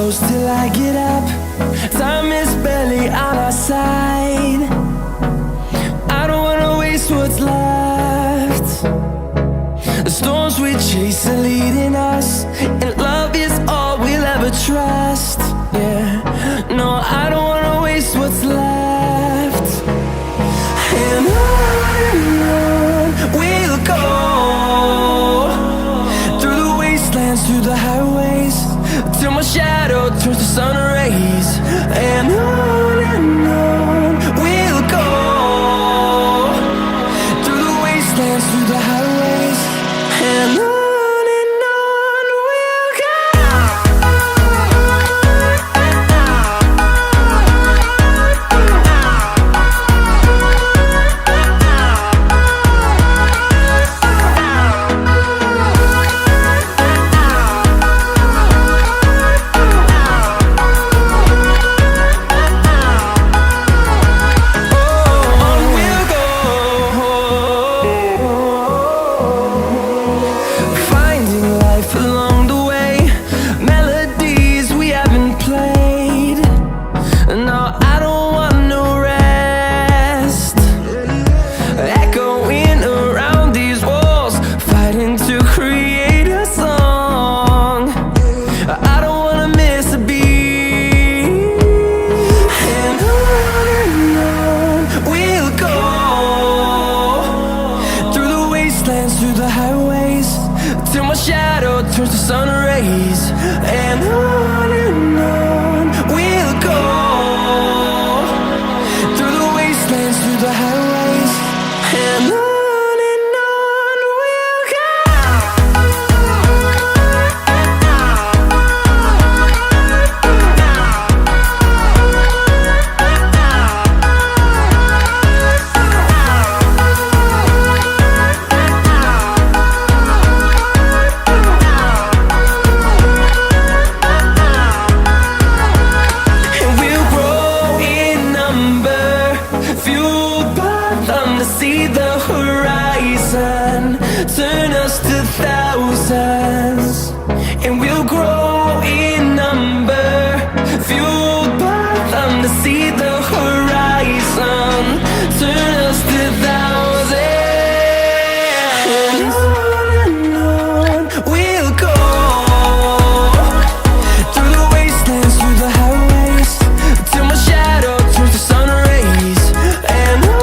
close till I get up. Time is barely on our side. I don't wanna waste what's left. The storms we chase are leading us, and love is all we'll ever trust. Yeah, no, I don't wanna waste what's left. And on we'll go, through the wastelands, through the highways, till my shadow turns to sun rays. And on we'll go, through the wastelands, through the highways, and on we'll go. Through the highways, till my shadow turns to sun rays. And on we'll go, through the wastelands, through the highways, and on we'll go. See the horizon turn us to thousands, and we'll grow in number, fueled by them to see the horizon turn us to thousands. And on we'll go, through the wastelands, through the highways, till my shadow turns to sun rays. And on.